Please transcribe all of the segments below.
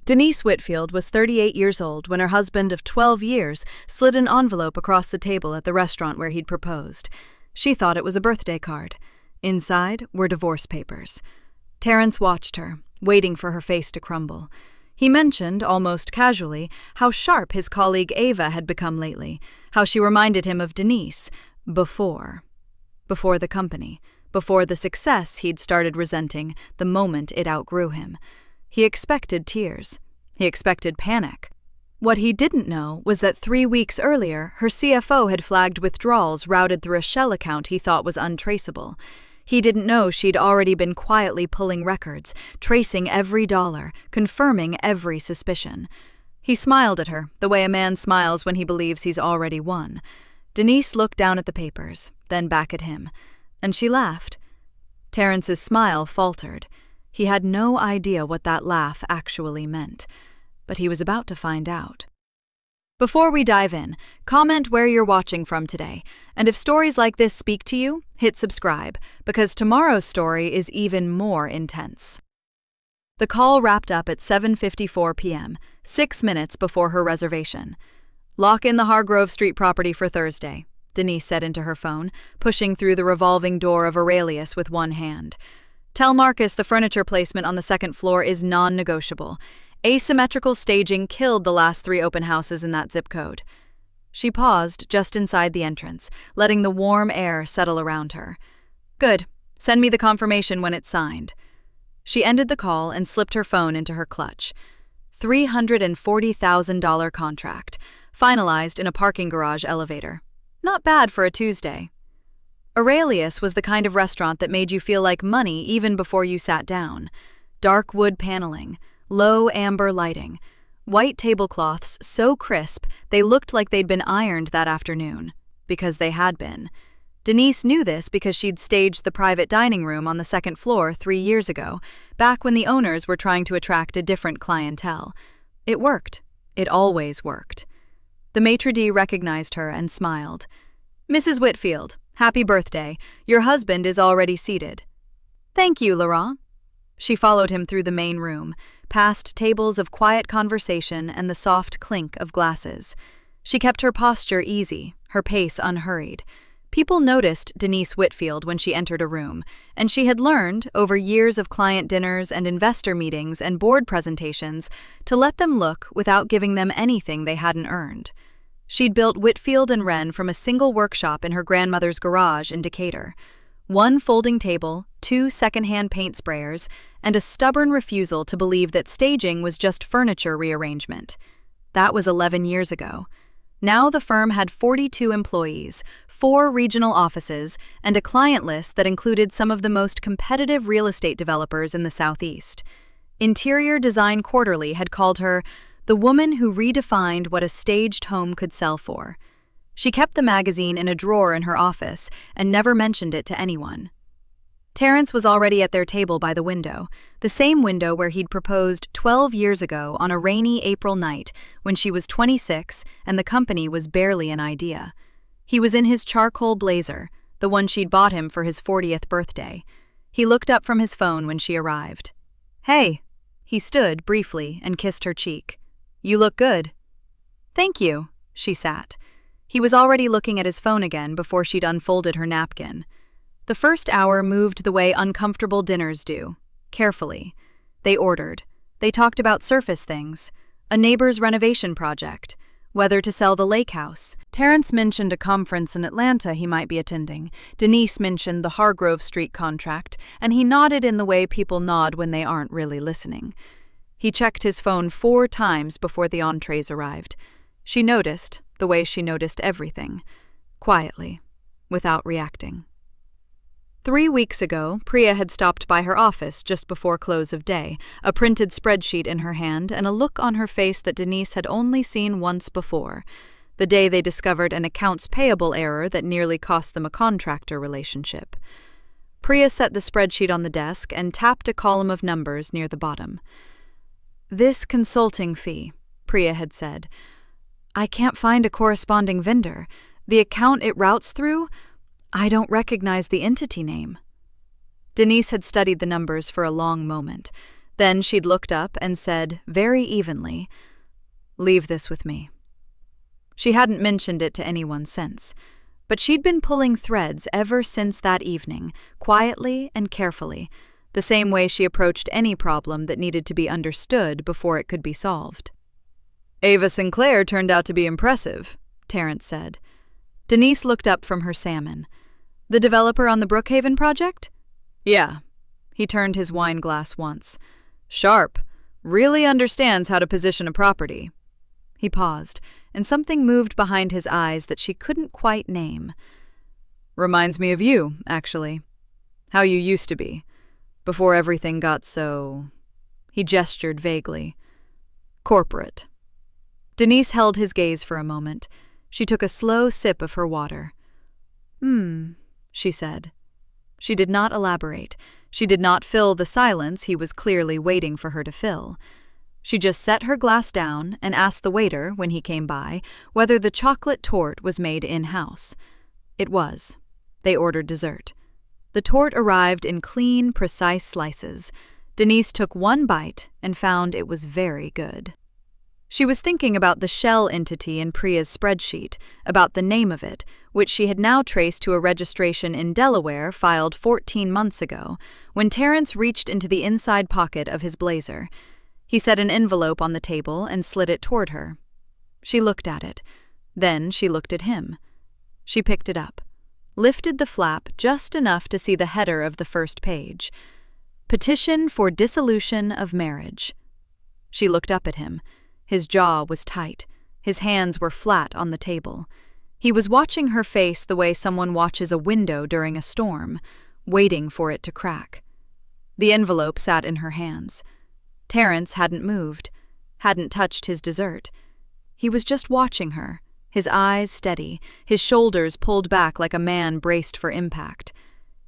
Denise Whitfield was 38 years old when her husband of 12 years slid an envelope across the table at the restaurant where he'd proposed. She thought it was a birthday card. Inside were divorce papers. Terrence watched her, waiting for her face to crumble. He mentioned, almost casually, how sharp his colleague Ava had become lately, how she reminded him of Denise before the company, before the success he'd started resenting the moment it outgrew him. He expected tears. He expected panic. What he didn't know was that 3 weeks earlier, her CFO had flagged withdrawals routed through a shell account he thought was untraceable. He didn't know she'd already been quietly pulling records, tracing every dollar, confirming every suspicion. He smiled at her, the way a man smiles when he believes he's already won. Denise looked down at the papers, then back at him, and she laughed. Terrence's smile faltered. He had no idea what that laugh actually meant, but he was about to find out. Before we dive in, comment where you're watching from today, and if stories like this speak to you, hit subscribe, because tomorrow's story is even more intense. The call wrapped up at 7:54 p.m., 6 minutes before her reservation. "Lock in the Hargrove Street property for Thursday," Denise said into her phone, pushing through the revolving door of Aurelius with one hand. "Tell Marcus the furniture placement on the second floor is non-negotiable. Asymmetrical staging killed the last 3 open houses in that zip code." She paused just inside the entrance, letting the warm air settle around her. "Good. Send me the confirmation when it's signed." She ended the call and slipped her phone into her clutch. $340,000 contract, finalized in a parking garage elevator. Not bad for a Tuesday. Aurelius was the kind of restaurant that made you feel like money even before you sat down. Dark wood paneling, low amber lighting, white tablecloths so crisp they looked like they'd been ironed that afternoon, because they had been. Denise knew this because she'd staged the private dining room on the second floor 3 years ago, back when the owners were trying to attract a different clientele. It worked. It always worked. The maitre d' recognized her and smiled. "Mrs. Whitfield, happy birthday. Your husband is already seated." "Thank you, Laurent." She followed him through the main room, past tables of quiet conversation and the soft clink of glasses. She kept her posture easy, her pace unhurried. People noticed Denise Whitfield when she entered a room, and she had learned, over years of client dinners and investor meetings and board presentations, to let them look without giving them anything they hadn't earned. She'd built Whitfield and Wren from a single workshop in her grandmother's garage in Decatur. 1 folding table, 2 secondhand paint sprayers, and a stubborn refusal to believe that staging was just furniture rearrangement. That was 11 years ago. Now the firm had 42 employees, 4 regional offices, and a client list that included some of the most competitive real estate developers in the Southeast. Interior Design Quarterly had called her the woman who redefined what a staged home could sell for. She kept the magazine in a drawer in her office and never mentioned it to anyone. Terrence was already at their table by the window, the same window where he'd proposed 12 years ago on a rainy April night when she was 26 and the company was barely an idea. He was in his charcoal blazer, the one she'd bought him for his 40th birthday. He looked up from his phone when she arrived. "Hey." He stood briefly and kissed her cheek. "You look good." "Thank you," she sat. He was already looking at his phone again before she'd unfolded her napkin. The first hour moved the way uncomfortable dinners do, carefully. They ordered. They talked about surface things, a neighbor's renovation project, whether to sell the lake house. Terrence mentioned a conference in Atlanta he might be attending. Denise mentioned the Hargrove Street contract, and he nodded in the way people nod when they aren't really listening. He checked his phone 4 times before the entrees arrived. She noticed, the way she noticed everything, quietly, without reacting. 3 weeks ago, Priya had stopped by her office just before close of day, a printed spreadsheet in her hand and a look on her face that Denise had only seen once before, the day they discovered an accounts payable error that nearly cost them a contractor relationship. Priya set the spreadsheet on the desk and tapped a column of numbers near the bottom. "This consulting fee," Priya had said. "I can't find a corresponding vendor. The account it routes through, I don't recognize the entity name." Denise had studied the numbers for a long moment. Then she'd looked up and said, very evenly, "Leave this with me." She hadn't mentioned it to anyone since, but she'd been pulling threads ever since that evening, quietly and carefully, the same way she approached any problem that needed to be understood before it could be solved. "Ava Sinclair turned out to be impressive," Terrence said. Denise looked up from her salmon. "The developer on the Brookhaven project?" "Yeah." He turned his wine glass once. "Sharp. Really understands how to position a property." He paused, and something moved behind his eyes that she couldn't quite name. "Reminds me of you, actually. How you used to be. Before everything got so—" He gestured vaguely. "Corporate." Denise held his gaze for a moment. She took a slow sip of her water. She said. She did not elaborate. She did not fill the silence he was clearly waiting for her to fill. She just set her glass down and asked the waiter, when he came by, whether the chocolate torte was made in-house. It was. They ordered dessert. The torte arrived in clean, precise slices. Denise took one bite and found it was very good. She was thinking about the shell entity in Priya's spreadsheet, about the name of it, which she had now traced to a registration in Delaware filed 14 months ago, when Terrence reached into the inside pocket of his blazer. He set an envelope on the table and slid it toward her. She looked at it. Then she looked at him. She picked it up, lifted the flap just enough to see the header of the first page. Petition for dissolution of marriage. She looked up at him. His jaw was tight. His hands were flat on the table. He was watching her face the way someone watches a window during a storm, waiting for it to crack. The envelope sat in her hands. Terrence hadn't moved, hadn't touched his dessert. He was just watching her, his eyes steady, his shoulders pulled back like a man braced for impact.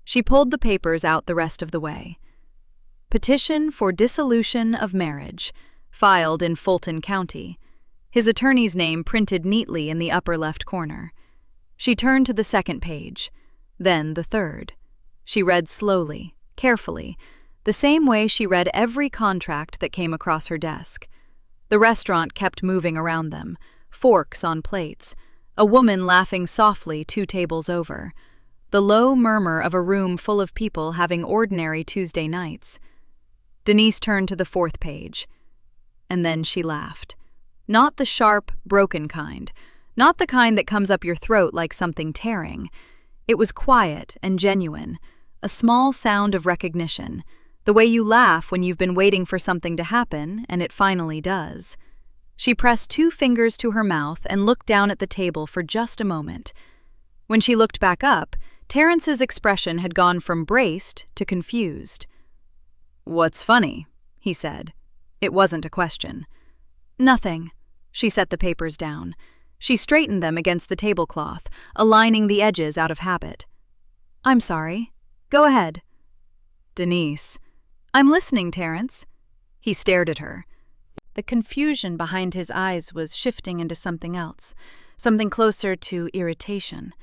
She pulled the papers out the rest of the way. Petition for dissolution of marriage, filed in Fulton County. His attorney's name printed neatly in the upper left corner. She turned to the second page, then the third. She read slowly, carefully, the same way she read every contract that came across her desk. The restaurant kept moving around them, forks on plates, a woman laughing softly 2 tables over, the low murmur of a room full of people having ordinary Tuesday nights. Denise turned to the 4th page. And then she laughed. Not the sharp, broken kind. Not the kind that comes up your throat like something tearing. It was quiet and genuine, a small sound of recognition, the way you laugh when you've been waiting for something to happen and it finally does. She pressed 2 fingers to her mouth and looked down at the table for just a moment. When she looked back up, Terrence's expression had gone from braced to confused. "What's funny?" he said. It wasn't a question. "Nothing." She set the papers down. She straightened them against the tablecloth, aligning the edges out of habit. "I'm sorry. Go ahead." "Denise." "I'm listening, Terrence." He stared at her. The confusion behind his eyes was shifting into something else, something closer to irritation.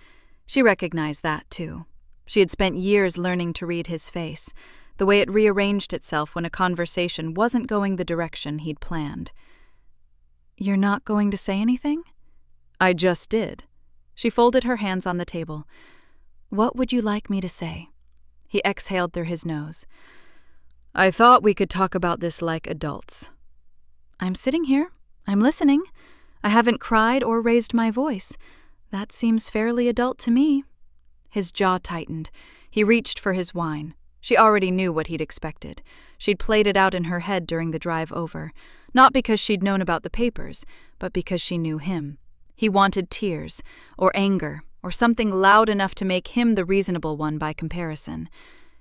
She recognized that, too. She had spent years learning to read his face, the way it rearranged itself when a conversation wasn't going the direction he'd planned. "You're not going to say anything?" "I just did." She folded her hands on the table. "What would you like me to say?" He exhaled through his nose. "I thought we could talk about this like adults." "I'm sitting here. I'm listening. I haven't cried or raised my voice. That seems fairly adult to me." His jaw tightened. He reached for his wine. She already knew what he'd expected. She'd played it out in her head during the drive over, not because she'd known about the papers, but because she knew him. He wanted tears, or anger, or something loud enough to make him the reasonable one by comparison.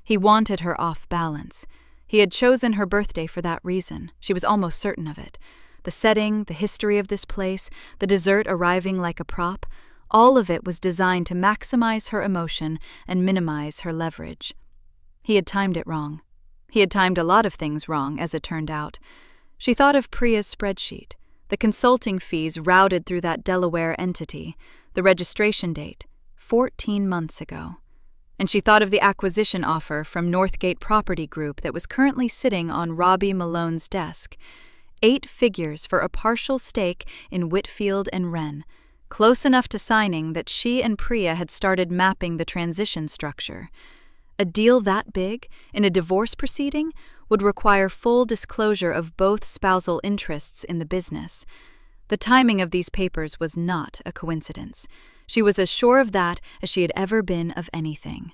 He wanted her off balance. He had chosen her birthday for that reason. She was almost certain of it. The setting, the history of this place, the dessert arriving like a prop, all of it was designed to maximize her emotion and minimize her leverage. He had timed it wrong. He had timed a lot of things wrong, as it turned out. She thought of Priya's spreadsheet, the consulting fees routed through that Delaware entity, the registration date, 14 months ago. And she thought of the acquisition offer from Northgate Property Group that was currently sitting on Robbie Malone's desk. 8 figures for a partial stake in Whitfield and Wren, close enough to signing that she and Priya had started mapping the transition structure. A deal that big, in a divorce proceeding, would require full disclosure of both spousal interests in the business. The timing of these papers was not a coincidence. She was as sure of that as she had ever been of anything.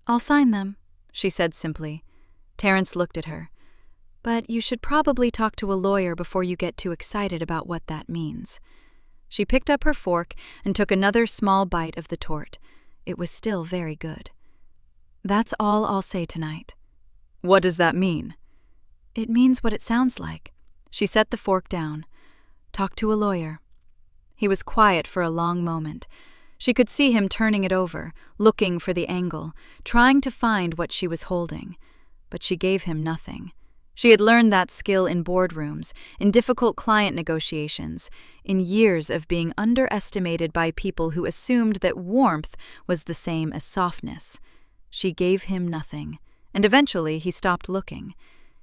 "I'll sign them," she said simply. Terence looked at her. "But you should probably talk to a lawyer before you get too excited about what that means." She picked up her fork and took another small bite of the tort. It was still very good. "That's all I'll say tonight." "What does that mean?" "It means what it sounds like." She set the fork down. "Talk to a lawyer." He was quiet for a long moment. She could see him turning it over, looking for the angle, trying to find what she was holding. But she gave him nothing. She had learned that skill in boardrooms, in difficult client negotiations, in years of being underestimated by people who assumed that warmth was the same as softness. She gave him nothing, and eventually he stopped looking.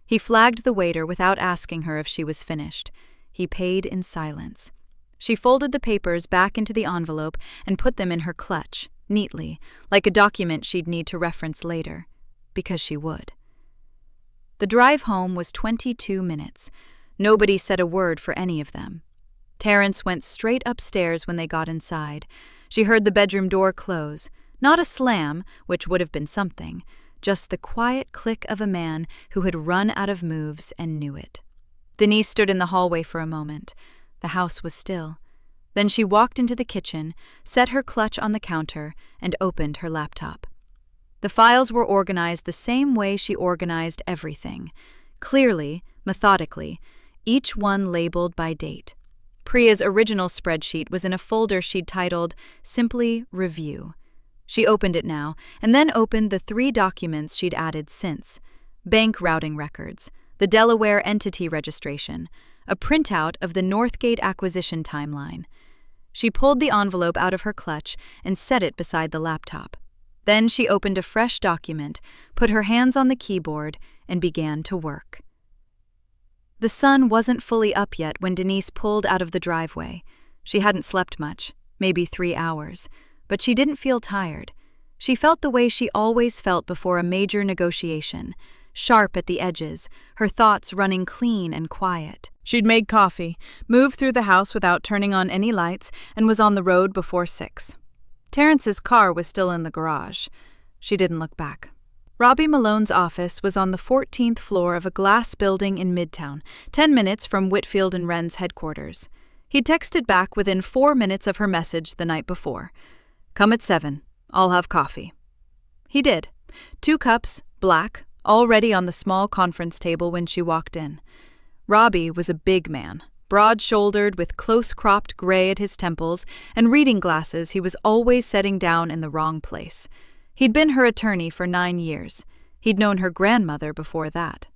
He flagged the waiter without asking her if she was finished. He paid in silence. She folded the papers back into the envelope and put them in her clutch, neatly, like a document she'd need to reference later, because she would. The drive home was 22 minutes. Nobody said a word for any of them. Terence went straight upstairs when they got inside. She heard the bedroom door close, not a slam, which would have been something, just the quiet click of a man who had run out of moves and knew it. Denise stood in the hallway for a moment. The house was still. Then she walked into the kitchen, set her clutch on the counter, and opened her laptop. The files were organized the same way she organized everything, clearly, methodically, each one labeled by date. Priya's original spreadsheet was in a folder she'd titled simply Review. She opened it now, and then opened the 3 documents she'd added since: bank routing records, the Delaware entity registration, a printout of the Northgate acquisition timeline. She pulled the envelope out of her clutch and set it beside the laptop. Then she opened a fresh document, put her hands on the keyboard, and began to work. The sun wasn't fully up yet when Denise pulled out of the driveway. She hadn't slept much, maybe 3 hours, but she didn't feel tired. She felt the way she always felt before a major negotiation, sharp at the edges, her thoughts running clean and quiet. She'd made coffee, moved through the house without turning on any lights, and was on the road before 6. Terence's car was still in the garage. She didn't look back. Robbie Malone's office was on the 14th floor of a glass building in Midtown, 10 minutes from Whitfield and Wren's headquarters. He'd texted back within 4 minutes of her message the night before. "Come at 7. I'll have coffee." He did. 2 cups, black, already on the small conference table when she walked in. Robbie was a big man, broad-shouldered with close-cropped gray at his temples and reading glasses he was always setting down in the wrong place. He'd been her attorney for 9 years. He'd known her grandmother before that.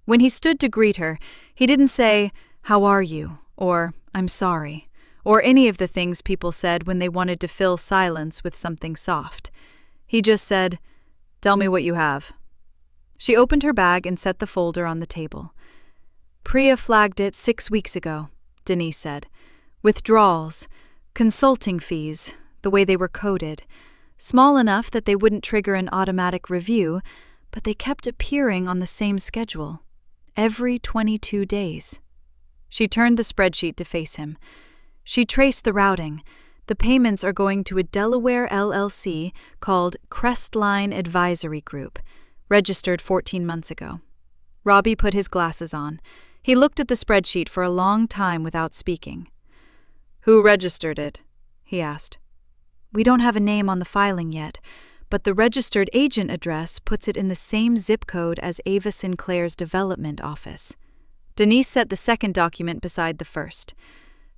When he stood to greet her, he didn't say, "How are you?" or "I'm sorry," or any of the things people said when they wanted to fill silence with something soft. He just said, "Tell me what you have." She opened her bag and set the folder on the table. "Priya flagged it 6 weeks ago," Denise said. "Withdrawals, consulting fees, the way they were coded. Small enough that they wouldn't trigger an automatic review, but they kept appearing on the same schedule, every 22 days. She turned the spreadsheet to face him. She traced the routing. The payments are going to a Delaware LLC called Crestline Advisory Group, registered 14 months ago. Robbie put his glasses on. He looked at the spreadsheet for a long time without speaking. "Who registered it?" he asked. "We don't have a name on the filing yet, but the registered agent address puts it in the same zip code as Ava Sinclair's development office." Denise set the second document beside the first.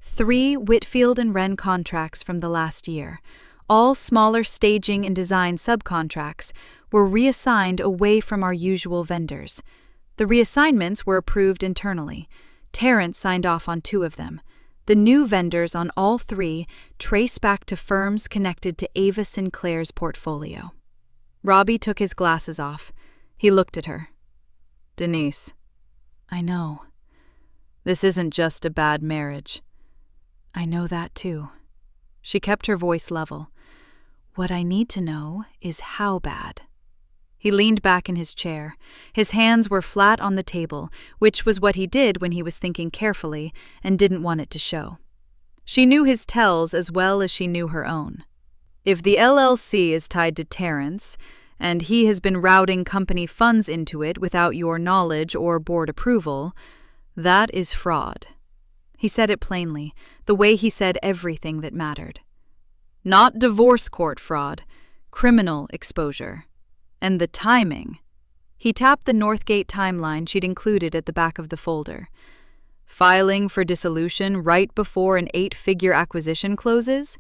3 Whitfield and Wren contracts from the last year, all smaller staging and design subcontracts, were reassigned away from our usual vendors. The reassignments were approved internally. Terence signed off on 2 of them. The new vendors on all 3 trace back to firms connected to Ava Sinclair's portfolio. Robbie took his glasses off. He looked at her. Denise, I know. this isn't just a bad marriage. I know that too. She kept her voice level. What I need to know is how bad. He leaned back in his chair. His hands were flat on the table, which was what he did when he was thinking carefully and didn't want it to show. She knew his tells as well as she knew her own. If the LLC is tied to Terrence, and he has been routing company funds into it without your knowledge or board approval, that is fraud. He said it plainly, the way he said everything that mattered. Not divorce court fraud, criminal exposure. And the timing. He tapped the Northgate timeline she'd included at the back of the folder. Filing for dissolution right before an 8-figure acquisition closes?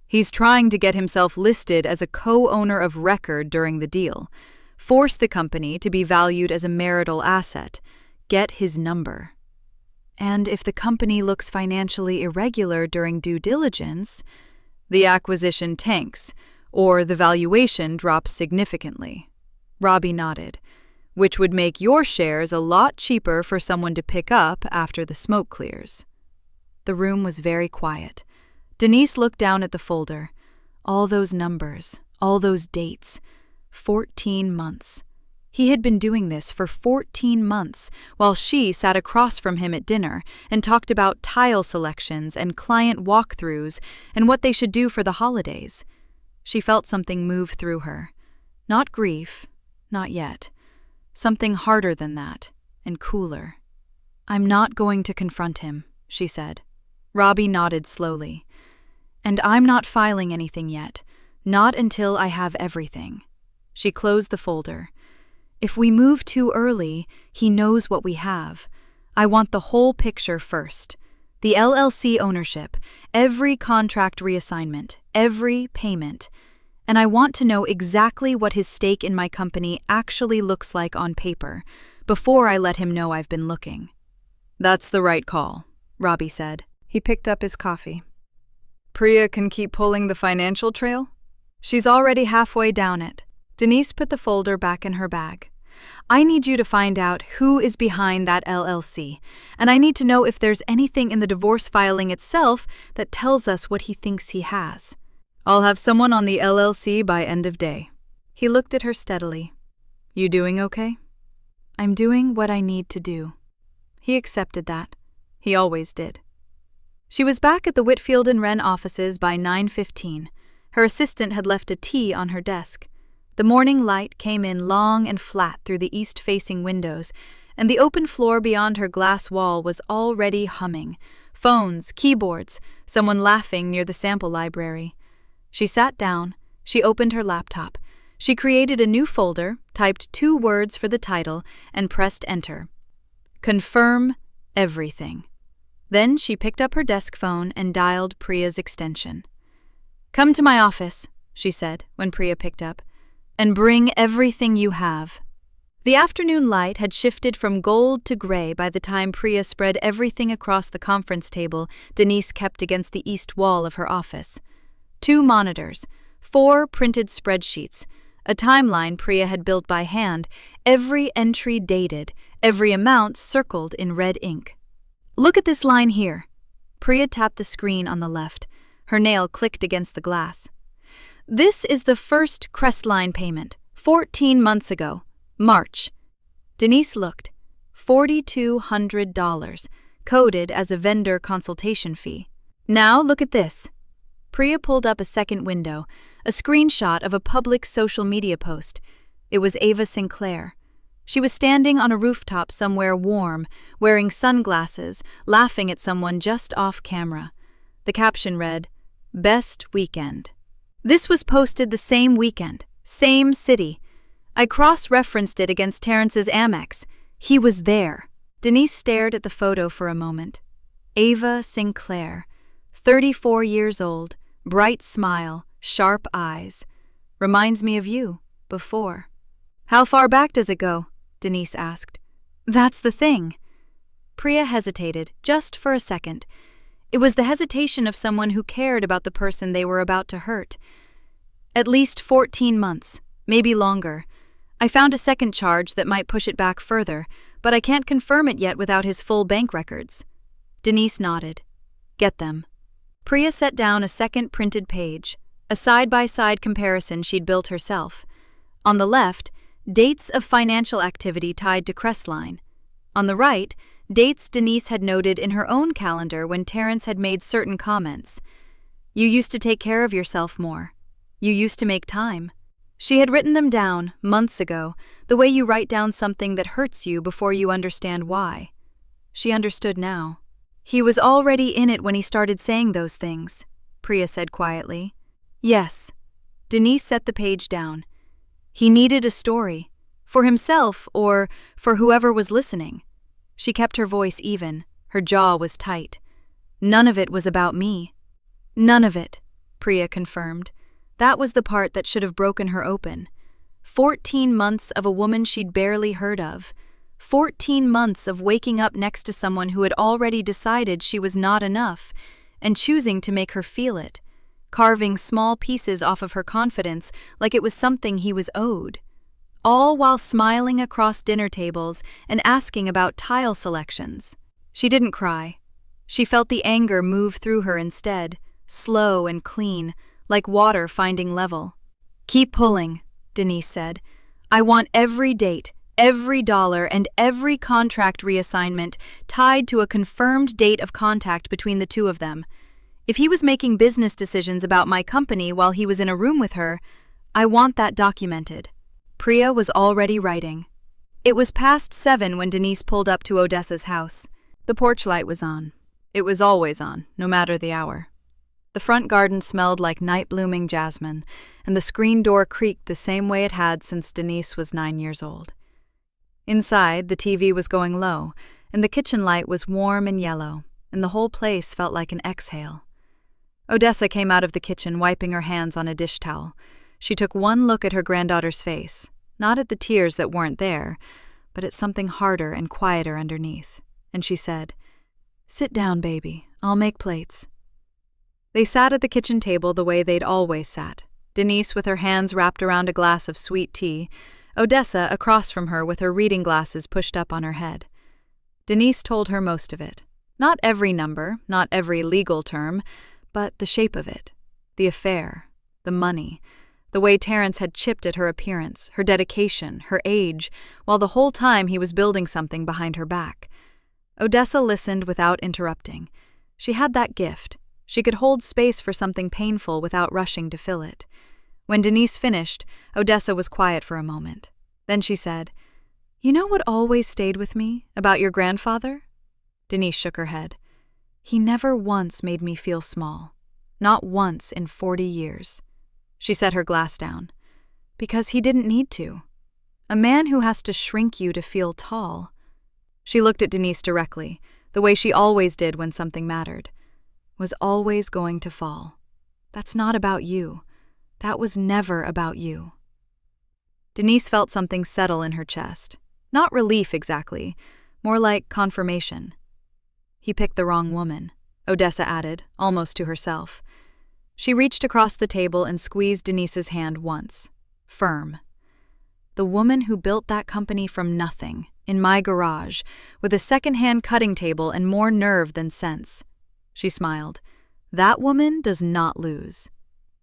He's trying to get himself listed as a co-owner of record during the deal, force the company to be valued as a marital asset, get his number. And if the company looks financially irregular during due diligence, the acquisition tanks, or the valuation drops significantly. Robbie nodded. Which would make your shares a lot cheaper for someone to pick up after the smoke clears. The room was very quiet. Denise looked down at the folder. All those numbers, all those dates. 14 months. He had been doing this for 14 months, while she sat across from him at dinner and talked about tile selections and client walkthroughs and what they should do for the holidays. She felt something move through her. Not grief, not yet. Something harder than that, and cooler. I'm not going to confront him, she said. Robbie nodded slowly. And I'm not filing anything yet, not until I have everything. She closed the folder. If we move too early, he knows what we have. I want the whole picture first. The LLC ownership, every contract reassignment, every payment. And I want to know exactly what his stake in my company actually looks like on paper, before I let him know I've been looking. That's the right call, Robbie said. He picked up his coffee. Priya can keep pulling the financial trail? She's already halfway down it. Denise put the folder back in her bag. I need you to find out who is behind that LLC, and I need to know if there's anything in the divorce filing itself that tells us what he thinks he has. I'll have someone on the LLC by end of day. He looked at her steadily. You doing okay? I'm doing what I need to do. He accepted that. He always did. She was back at the Whitfield and Wren offices by 9:15. Her assistant had left a tea on her desk. The morning light came in long and flat through the east-facing windows, and the open floor beyond her glass wall was already humming. Phones, keyboards, someone laughing near the sample library. She sat down. She opened her laptop. She created a new folder, typed 2 words for the title, and pressed enter. Confirm everything. Then she picked up her desk phone and dialed Priya's extension. Come to my office, she said when Priya picked up, and bring everything you have. The afternoon light had shifted from gold to gray by the time Priya spread everything across the conference table Denise kept against the east wall of her office. 2 monitors, 4 printed spreadsheets, a timeline Priya had built by hand, every entry dated, every amount circled in red ink. Look at this line here. Priya tapped the screen on the left. Her nail clicked against the glass. This is the first Crestline payment, 14 months ago, March. Denise looked. $4,200, coded as a vendor consultation fee. Now look at this. Priya pulled up a second window, a screenshot of a public social media post. It was Ava Sinclair. She was standing on a rooftop somewhere warm, wearing sunglasses, laughing at someone just off camera. The caption read, "Best weekend." This was posted the same weekend, same city. I cross-referenced it against Terrence's Amex. He was there. Denise stared at the photo for a moment. Ava Sinclair, 34 years old, bright smile, sharp eyes. Reminds me of you, before. How far back does it go? Denise asked. That's the thing. Priya hesitated, just for a second. It was the hesitation of someone who cared about the person they were about to hurt. At least 14 months, Maybe longer. I found a second charge that might push it back further, but I can't confirm it yet without his full bank records. Denise nodded. Get them. Priya set down a second printed page, a side-by-side comparison she'd built herself. On the left, dates of financial activity tied to Crestline. On the right, dates Denise had noted in her own calendar when Terrence had made certain comments. You used to take care of yourself more. You used to make time. She had written them down, months ago, the way you write down something that hurts you before you understand why. She understood now. He was already in it when he started saying those things, Priya said quietly. Yes. Denise set the page down. He needed a story, for himself or for whoever was listening. She kept her voice even, her jaw was tight. None of it was about me. None of it, Priya confirmed. That was the part that should have broken her open. 14 months of a woman she'd barely heard of. 14 months of waking up next to someone who had already decided she was not enough, and choosing to make her feel it, carving small pieces off of her confidence like it was something he was owed. All while smiling across dinner tables and asking about tile selections. She didn't cry. She felt the anger move through her instead, slow and clean, like water finding level. Keep pulling, Denise said. I want every date, every dollar, and every contract reassignment tied to a confirmed date of contact between the two of them. If he was making business decisions about my company while he was in a room with her, I want that documented. Priya was already writing. It was past 7 when Denise pulled up to Odessa's house. The porch light was on. It was always on, no matter the hour. The front garden smelled like night-blooming jasmine, and the screen door creaked the same way it had since Denise was 9 years old. Inside, the TV was going low, and the kitchen light was warm and yellow, and the whole place felt like an exhale. Odessa came out of the kitchen, wiping her hands on a dish towel. She took one look at her granddaughter's face, not at the tears that weren't there, but at something harder and quieter underneath, and she said, "Sit down, baby. I'll make plates." They sat at the kitchen table the way they'd always sat, Denise with her hands wrapped around a glass of sweet tea, Odessa across from her with her reading glasses pushed up on her head. Denise told her most of it. Not every number, not every legal term, but the shape of it, the affair, the money, the way Terrence had chipped at her appearance, her dedication, her age, while the whole time he was building something behind her back. Odessa listened without interrupting. She had that gift. She could hold space for something painful without rushing to fill it. When Denise finished, Odessa was quiet for a moment. Then she said, "You know what always stayed with me about your grandfather?" Denise shook her head. "He never once made me feel small. Not once in 40 years. She set her glass down. "Because he didn't need to. A man who has to shrink you to feel tall." She looked at Denise directly, the way she always did when something mattered. "Was always going to fall. That's not about you. That was never about you." Denise felt something settle in her chest. Not relief exactly, more like confirmation. "He picked the wrong woman," Odessa added, almost to herself. She reached across the table and squeezed Denise's hand once. Firm. "The woman who built that company from nothing, in my garage, with a second-hand cutting table and more nerve than sense." She smiled. "That woman does not lose."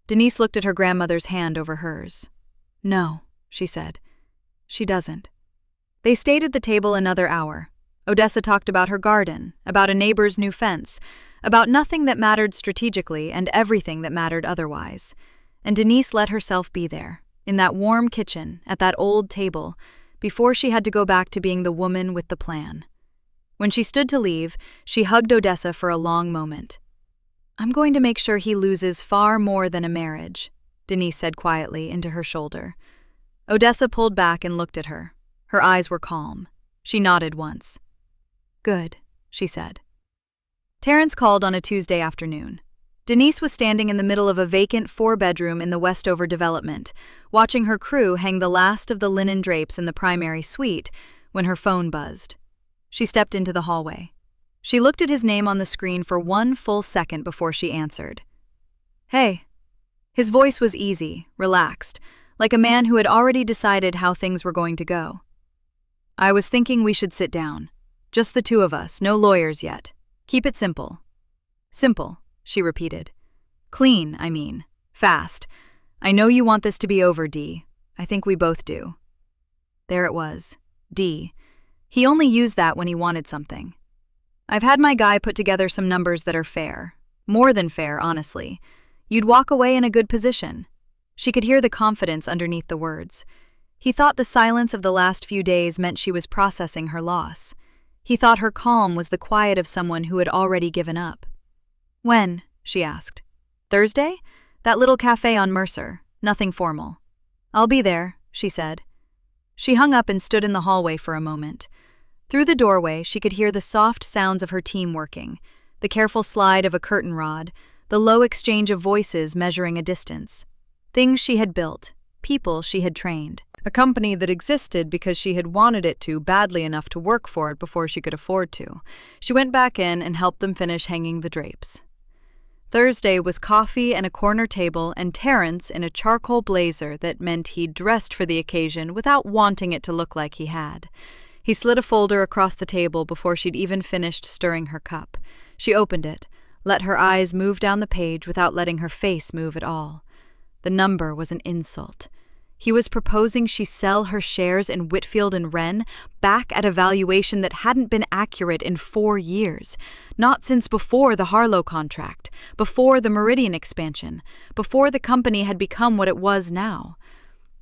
Denise looked at her grandmother's hand over hers. "No," she said. "She doesn't." They stayed at the table another hour. Odessa talked about her garden, about a neighbor's new fence, about nothing that mattered strategically and everything that mattered otherwise. And Denise let herself be there, in that warm kitchen, at that old table, before she had to go back to being the woman with the plan. When she stood to leave, she hugged Odessa for a long moment. "I'm going to make sure he loses far more than a marriage," Denise said quietly into her shoulder. Odessa pulled back and looked at her. Her eyes were calm. She nodded once. "Good," she said. Terrence called on a Tuesday afternoon. Denise was standing in the middle of a vacant 4-bedroom in the Westover development, watching her crew hang the last of the linen drapes in the primary suite, when her phone buzzed. She stepped into the hallway. She looked at his name on the screen for one full second before she answered. "Hey." His voice was easy, relaxed, like a man who had already decided how things were going to go. "I was thinking we should sit down. Just the two of us, no lawyers yet. Keep it simple." "Simple," she repeated. "Clean, I mean. Fast. I know you want this to be over, Dee. I think we both do." There it was. Dee. He only used that when he wanted something. "I've had my guy put together some numbers that are fair. More than fair, honestly. You'd walk away in a good position." She could hear the confidence underneath the words. He thought the silence of the last few days meant she was processing her loss. He thought her calm was the quiet of someone who had already given up. "When?" she asked. "Thursday? That little cafe on Mercer. Nothing formal." "I'll be there," she said. She hung up and stood in the hallway for a moment. Through the doorway, she could hear the soft sounds of her team working, the careful slide of a curtain rod, the low exchange of voices measuring a distance. Things she had built, people she had trained. A company that existed because she had wanted it to badly enough to work for it before she could afford to. She went back in and helped them finish hanging the drapes. Thursday was coffee and a corner table and Terrence in a charcoal blazer that meant he'd dressed for the occasion without wanting it to look like he had. He slid a folder across the table before she'd even finished stirring her cup. She opened it, let her eyes move down the page without letting her face move at all. The number was an insult. He was proposing she sell her shares in Whitfield and Wren back at a valuation that hadn't been accurate in 4 years, not since before the Harlow contract, before the Meridian expansion, before the company had become what it was now.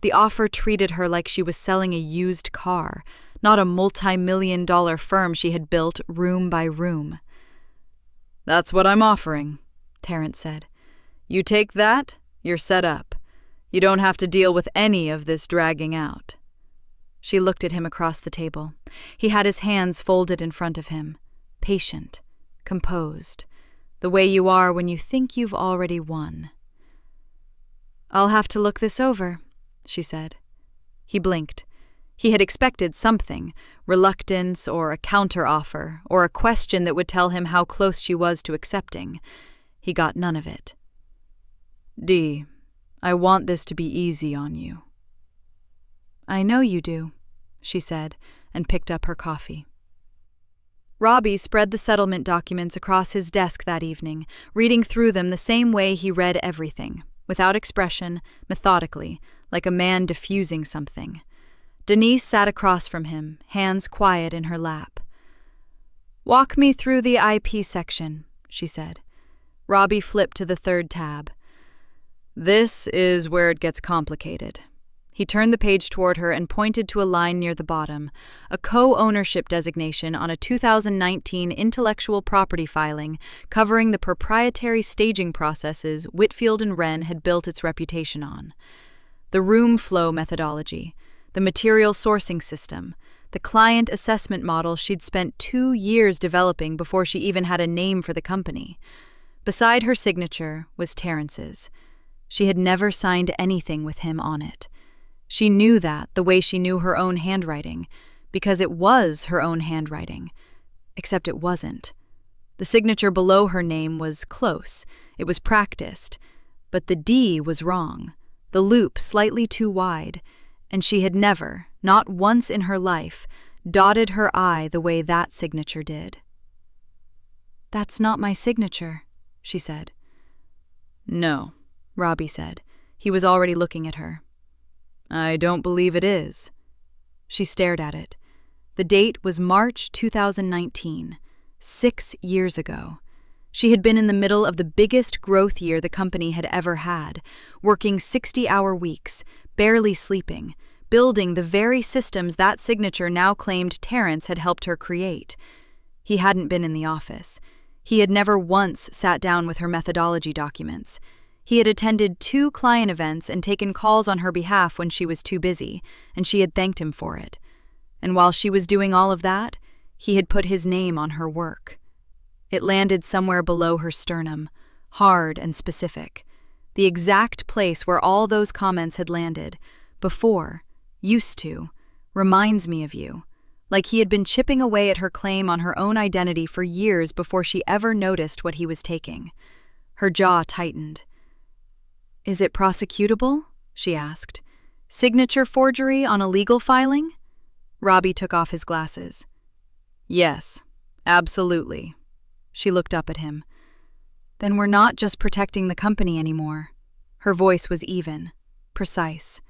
The offer treated her like she was selling a used car, not a multi-million-dollar firm she had built room by room. "That's what I'm offering," Terrence said. "You take that, you're set up. You don't have to deal with any of this dragging out." She looked at him across the table. He had his hands folded in front of him, patient, composed, the way you are when you think you've already won. "I'll have to look this over," she said. He blinked. He had expected something, reluctance or a counter-offer, or a question that would tell him how close she was to accepting. He got none of it. "Dee, I want this to be easy on you." "I know you do," she said, and picked up her coffee. Robbie spread the settlement documents across his desk that evening, reading through them the same way he read everything, without expression, methodically, like a man diffusing something. Denise sat across from him, hands quiet in her lap. "Walk me through the IP section," she said. Robbie flipped to the 3rd tab. "This is where it gets complicated." He turned the page toward her and pointed to a line near the bottom, a co-ownership designation on a 2019 intellectual property filing covering the proprietary staging processes Whitfield and Wren had built its reputation on. The room flow methodology, the material sourcing system, the client assessment model she'd spent 2 years developing before she even had a name for the company. Beside her signature was Terrence's. She had never signed anything with him on it. She knew that the way she knew her own handwriting, because it was her own handwriting, except it wasn't. The signature below her name was close, it was practiced, but the D was wrong, the loop slightly too wide, and she had never, not once in her life, dotted her I the way that signature did. "That's not my signature," she said. "No," Robbie said. He was already looking at her. "I don't believe it is." She stared at it. The date was March 2019, 6 years ago. She had been in the middle of the biggest growth year the company had ever had, working 60-hour weeks, barely sleeping, building the very systems that signature now claimed Terrence had helped her create. He hadn't been in the office. He had never once sat down with her methodology documents. He had attended 2 client events and taken calls on her behalf when she was too busy, and she had thanked him for it. And while she was doing all of that, he had put his name on her work. It landed somewhere below her sternum, hard and specific. The exact place where all those comments had landed, before, used to, reminds me of you, like he had been chipping away at her claim on her own identity for years before she ever noticed what he was taking. Her jaw tightened. "Is it prosecutable?" she asked. Signature forgery on a legal filing? Robbie took off his glasses. Yes, absolutely. She looked up at him. Then we're not just protecting the company anymore. Her voice was even, precise.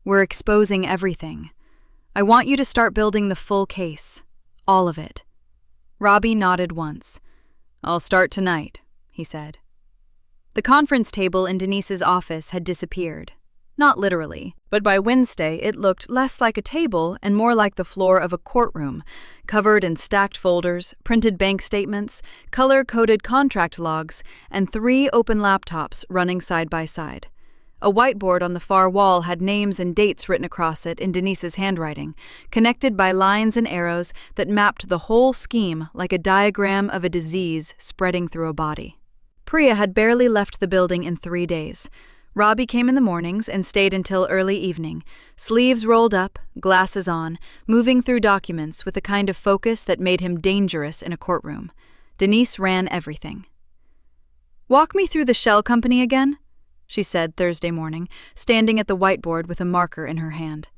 We're exposing everything. I want you to start building the full case. All of it. Robbie nodded once. I'll start tonight, he said. The conference table in Denise's office had disappeared. Not literally, but by Wednesday it looked less like a table and more like the floor of a courtroom, covered in stacked folders, printed bank statements, color-coded contract logs, and 3 open laptops running side by side. A whiteboard on the far wall had names and dates written across it in Denise's handwriting, connected by lines and arrows that mapped the whole scheme like a diagram of a disease spreading through a body. Priya had barely left the building in 3 days. Robbie came in the mornings and stayed until early evening, sleeves rolled up, glasses on, moving through documents with a kind of focus that made him dangerous in a courtroom. Denise ran everything. "Walk me through the shell company again," she said Thursday morning, standing at the whiteboard with a marker in her hand.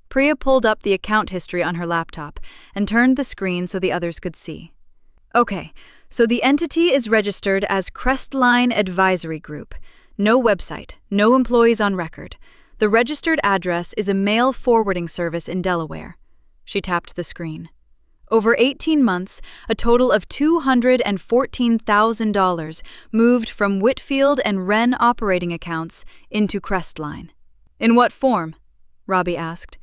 Priya pulled up the account history on her laptop and turned the screen so the others could see. "Okay, so the entity is registered as Crestline Advisory Group. No website, no employees on record. The registered address is a mail forwarding service in Delaware." She tapped the screen. Over 18 months, a total of $214,000 moved from Whitfield and Wren operating accounts into Crestline. "In what form?" Robbie asked.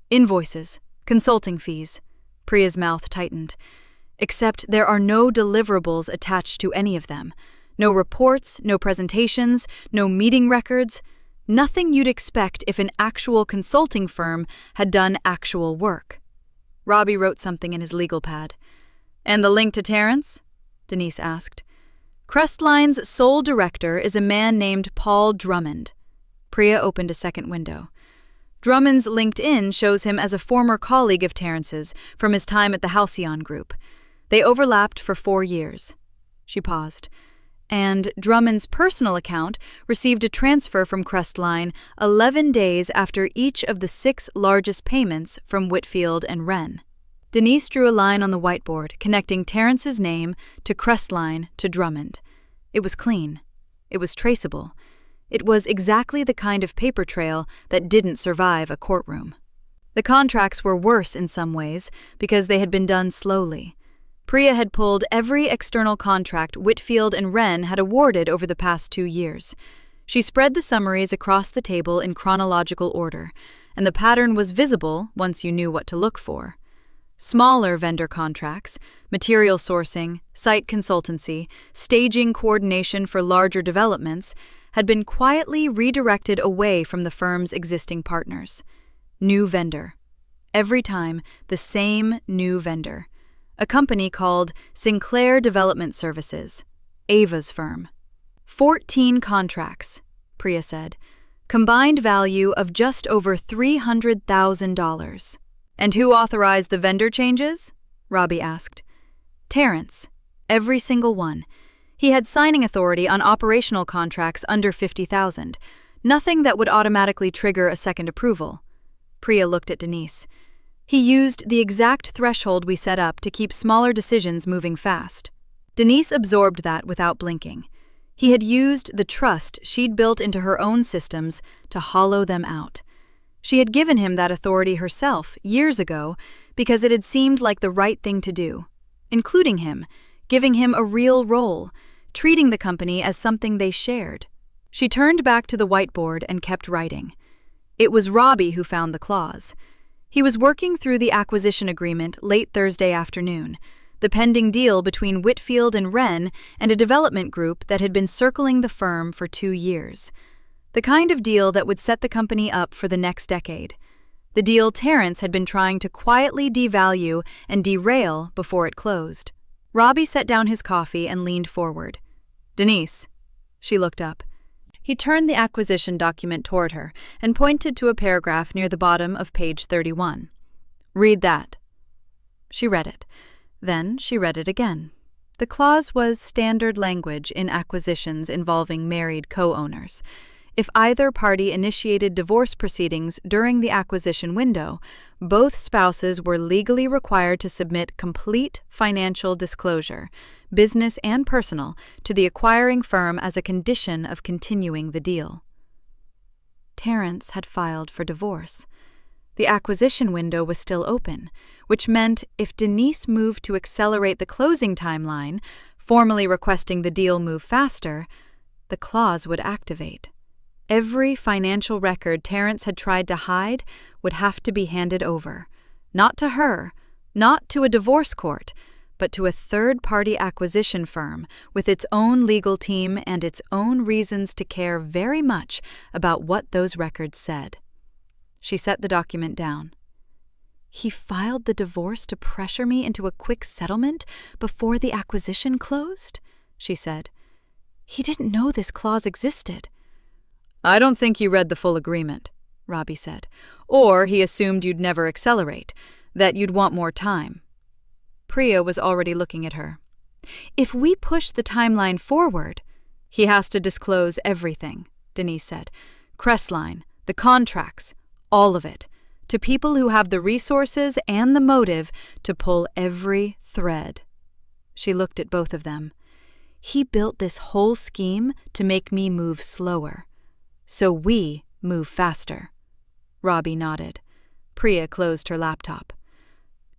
"Invoices, consulting fees." Priya's mouth tightened. "Except there are no deliverables attached to any of them. No reports, no presentations, no meeting records. Nothing you'd expect if an actual consulting firm had done actual work." Robbie wrote something in his legal pad. "And the link to Terrence?" Denise asked. "Crestline's sole director is a man named Paul Drummond." Priya opened a second window. "Drummond's LinkedIn shows him as a former colleague of Terrence's from his time at the Halcyon Group. They overlapped for 4 years." She paused. "And Drummond's personal account received a transfer from Crestline 11 days after each of the 6 largest payments from Whitfield and Wren." Denise drew a line on the whiteboard connecting Terrence's name to Crestline to Drummond. It was clean. It was traceable. It was exactly the kind of paper trail that didn't survive a courtroom. The contracts were worse in some ways because they had been done slowly. Priya had pulled every external contract Whitfield and Wren had awarded over the past 2 years. She spread the summaries across the table in chronological order, and the pattern was visible once you knew what to look for. Smaller vendor contracts, material sourcing, site consultancy, staging coordination for larger developments had been quietly redirected away from the firm's existing partners. New vendor. Every time, the same new vendor. A company called Sinclair Development Services, Ava's firm. 14 contracts, Priya said. Combined value of just over $300,000. "And who authorized the vendor changes?" Robbie asked. "Terrence. Every single one. He had signing authority on operational contracts under $50,000. Nothing that would automatically trigger a second approval." Priya looked at Denise. "He used the exact threshold we set up to keep smaller decisions moving fast." Denise absorbed that without blinking. He had used the trust she'd built into her own systems to hollow them out. She had given him that authority herself years ago because it had seemed like the right thing to do, including him, giving him a real role, treating the company as something they shared. She turned back to the whiteboard and kept writing. It was Robbie who found the clause. He was working through the acquisition agreement late Thursday afternoon, the pending deal between Whitfield and Wren and a development group that had been circling the firm for 2 years. The kind of deal that would set the company up for the next decade. The deal Terrence had been trying to quietly devalue and derail before it closed. Robbie set down his coffee and leaned forward. "Denise." She looked up. He turned the acquisition document toward her and pointed to a paragraph near the bottom of page 31. "Read that." She read it. Then she read it again. The clause was standard language in acquisitions involving married co-owners. If either party initiated divorce proceedings during the acquisition window, both spouses were legally required to submit complete financial disclosure, business and personal, to the acquiring firm as a condition of continuing the deal. Terrence had filed for divorce. The acquisition window was still open, which meant if Denise moved to accelerate the closing timeline, formally requesting the deal move faster, the clause would activate. Every financial record Terrence had tried to hide would have to be handed over, not to her, not to a divorce court, but to a third-party acquisition firm with its own legal team and its own reasons to care very much about what those records said. She set the document down. He filed the divorce to pressure me into a quick settlement before the acquisition closed, she said. He didn't know this clause existed. I don't think he read the full agreement, Robbie said. Or he assumed you'd never accelerate, that you'd want more time. Priya was already looking at her. If we push the timeline forward, he has to disclose everything, Denise said. Crestline, the contracts, all of it, to people who have the resources and the motive to pull every thread. She looked at both of them. He built this whole scheme to make me move slower, so we move faster. Robbie nodded. Priya closed her laptop.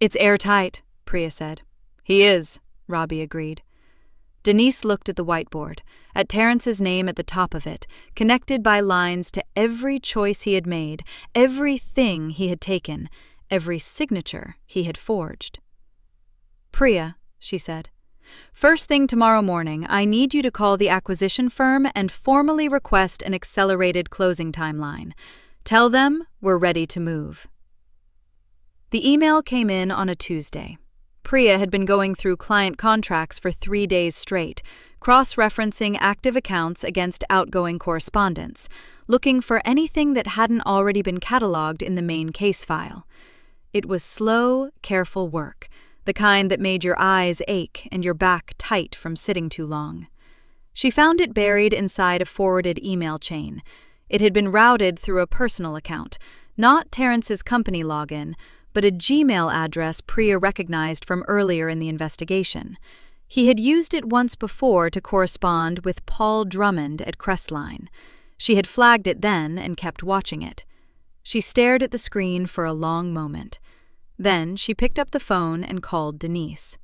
It's airtight, Priya said. He is, Robbie agreed. Denise looked at the whiteboard, at Terrence's name at the top of it, connected by lines to every choice he had made, everything he had taken, every signature he had forged. Priya, she said, first thing tomorrow morning, I need you to call the acquisition firm and formally request an accelerated closing timeline. Tell them we're ready to move. The email came in on a Tuesday. Priya had been going through client contracts for 3 days straight, cross-referencing active accounts against outgoing correspondence, looking for anything that hadn't already been cataloged in the main case file. It was slow, careful work, the kind that made your eyes ache and your back tight from sitting too long. She found it buried inside a forwarded email chain. It had been routed through a personal account, not Terrence's company login, but a Gmail address Priya recognized from earlier in the investigation. He had used it once before to correspond with Paul Drummond at Crestline. She had flagged it then and kept watching it. She stared at the screen for a long moment. Then she picked up the phone and called Denise.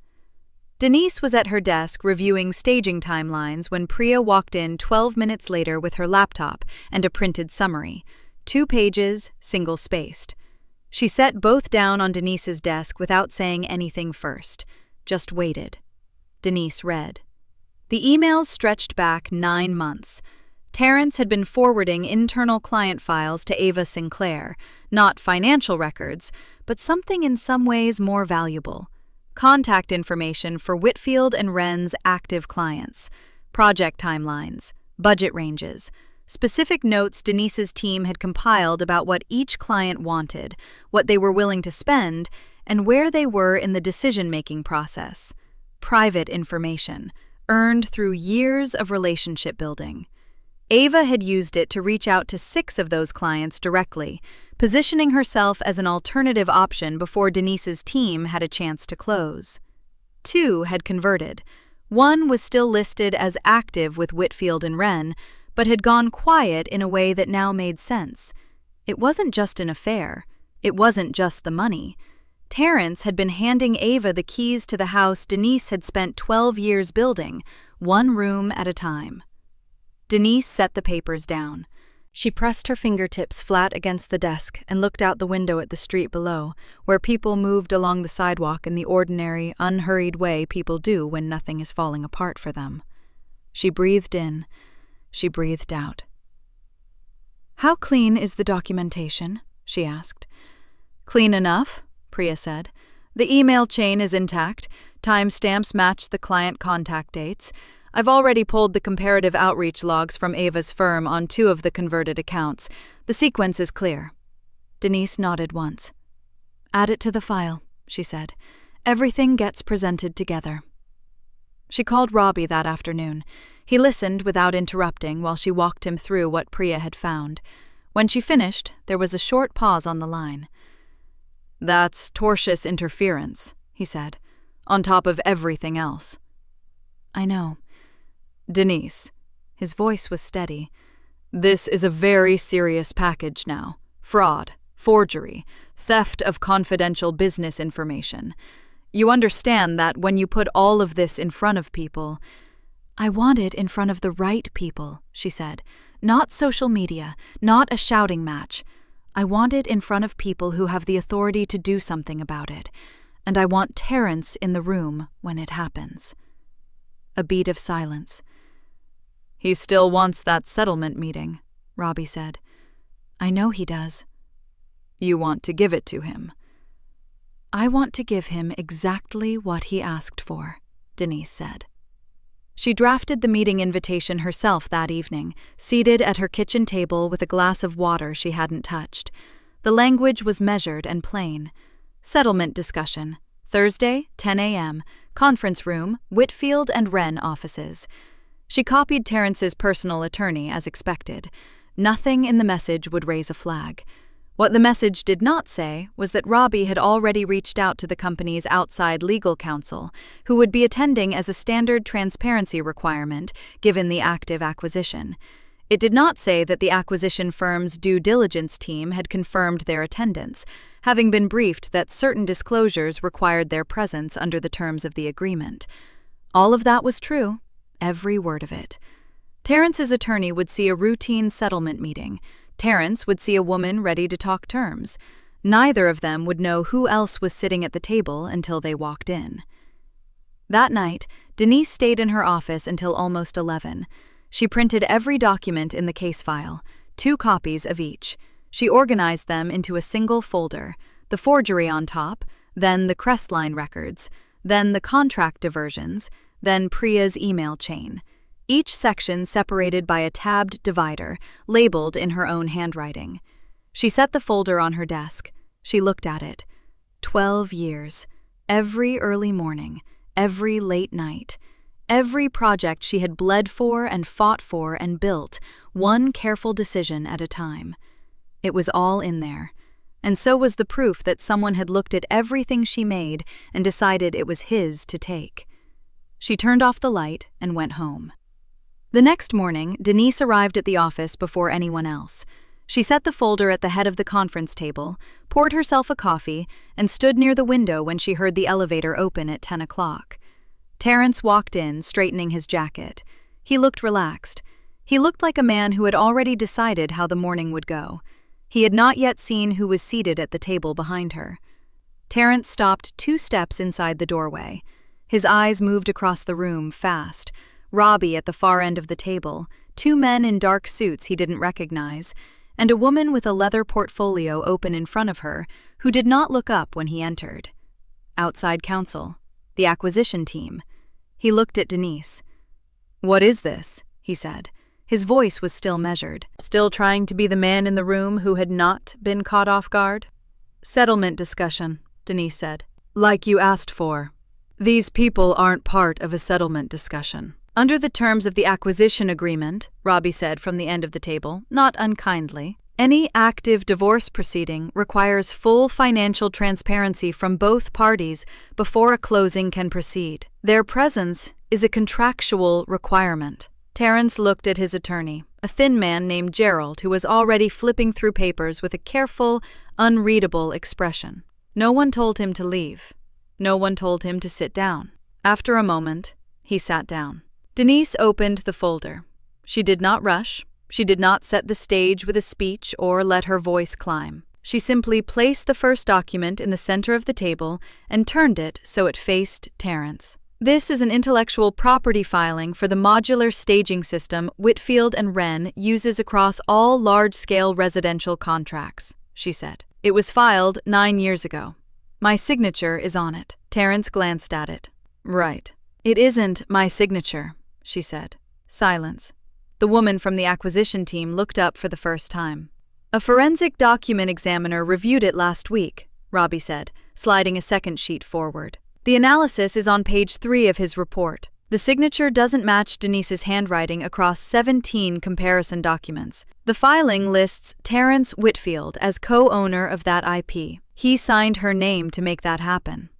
Denise was at her desk reviewing staging timelines when Priya walked in 12 minutes later with her laptop and a printed summary, 2 pages, single-spaced. She set both down on Denise's desk without saying anything first, just waited. Denise read. The emails stretched back 9 months. Terrence had been forwarding internal client files to Ava Sinclair, not financial records, but something in some ways more valuable. Contact information for Whitfield and Wren's active clients, project timelines, budget ranges, specific notes Denise's team had compiled about what each client wanted, what they were willing to spend, and where they were in the decision-making process. Private information, earned through years of relationship building. Ava had used it to reach out to 6 of those clients directly, positioning herself as an alternative option before Denise's team had a chance to close. 2 had converted. 1 was still listed as active with Whitfield and Wren, but had gone quiet in a way that now made sense. It wasn't just an affair. It wasn't just the money. Terrence had been handing Ava the keys to the house Denise had spent 12 years building, 1 room at a time. Denise set the papers down. She pressed her fingertips flat against the desk and looked out the window at the street below, where people moved along the sidewalk in the ordinary, unhurried way people do when nothing is falling apart for them. She breathed in. She breathed out. "How clean is the documentation?" she asked. "Clean enough," Priya said. "The email chain is intact. Timestamps match the client contact dates. I've already pulled the comparative outreach logs from Ava's firm on 2 of the converted accounts. The sequence is clear." Denise nodded once. "Add it to the file," she said. "Everything gets presented together." She called Robbie that afternoon. He listened without interrupting while she walked him through what Priya had found. When she finished, there was a short pause on the line. "That's tortious interference," he said, "on top of everything else." "I know." "Denise," his voice was steady, "this is a very serious package now. Fraud, forgery, theft of confidential business information. You understand that when you put all of this in front of people—" "I want it in front of the right people," she said. "Not social media, not a shouting match. I want it in front of people who have the authority to do something about it. And I want Terrence in the room when it happens." A beat of silence. "He still wants that settlement meeting," Robbie said. "I know he does." "You want to give it to him?" "I want to give him exactly what he asked for," Denise said. She drafted the meeting invitation herself that evening, seated at her kitchen table with a glass of water she hadn't touched. The language was measured and plain. Settlement discussion. Thursday, 10 a.m., conference room, Whitfield and Wren offices. She copied Terrence's personal attorney as expected. Nothing in the message would raise a flag. What the message did not say was that Robbie had already reached out to the company's outside legal counsel, who would be attending as a standard transparency requirement given the active acquisition. It did not say that the acquisition firm's due diligence team had confirmed their attendance, having been briefed that certain disclosures required their presence under the terms of the agreement. All of that was true, every word of it. Terrence's attorney would see a routine settlement meeting. Terrence would see a woman ready to talk terms. Neither of them would know who else was sitting at the table until they walked in. That night, Denise stayed in her office until almost 11. She printed every document in the case file, 2 copies of each. She organized them into a single folder, the forgery on top, then the Crestline records, then the contract diversions, then Priya's email chain. Each section separated by a tabbed divider, labeled in her own handwriting. She set the folder on her desk. She looked at it. 12 years. Every early morning. Every late night. Every project she had bled for and fought for and built, one careful decision at a time. It was all in there. And so was the proof that someone had looked at everything she made and decided it was his to take. She turned off the light and went home. The next morning, Denise arrived at the office before anyone else. She set the folder at the head of the conference table, poured herself a coffee, and stood near the window when she heard the elevator open at 10 o'clock. Terrence walked in, straightening his jacket. He looked relaxed. He looked like a man who had already decided how the morning would go. He had not yet seen who was seated at the table behind her. Terrence stopped 2 steps inside the doorway. His eyes moved across the room fast. Robbie at the far end of the table, 2 men in dark suits he didn't recognize, and a woman with a leather portfolio open in front of her who did not look up when he entered. Outside counsel. The acquisition team. He looked at Denise. "What is this?" he said. His voice was still measured. "Still trying to be the man in the room who had not been caught off guard?" "Settlement discussion," Denise said. "Like you asked for. These people aren't part of a settlement discussion." "Under the terms of the acquisition agreement," Robbie said from the end of the table, not unkindly, "any active divorce proceeding requires full financial transparency from both parties before a closing can proceed. Their presence is a contractual requirement." Terrence looked at his attorney, a thin man named Gerald who was already flipping through papers with a careful, unreadable expression. No one told him to leave. No one told him to sit down. After a moment, he sat down. Denise opened the folder. She did not rush. She did not set the stage with a speech or let her voice climb. She simply placed the first document in the center of the table and turned it so it faced Terrence. "This is an intellectual property filing for the modular staging system Whitfield and Wren uses across all large-scale residential contracts," she said. "It was filed 9 years ago. My signature is on it." Terrence glanced at it. "Right. It isn't my signature," she said. Silence. The woman from the acquisition team looked up for the first time. "A forensic document examiner reviewed it last week," Robbie said, sliding a second sheet forward. "The analysis is on page 3 of his report. The signature doesn't match Denise's handwriting across 17 comparison documents. The filing lists Terrence Whitfield as co-owner of that IP. He signed her name to make that happen.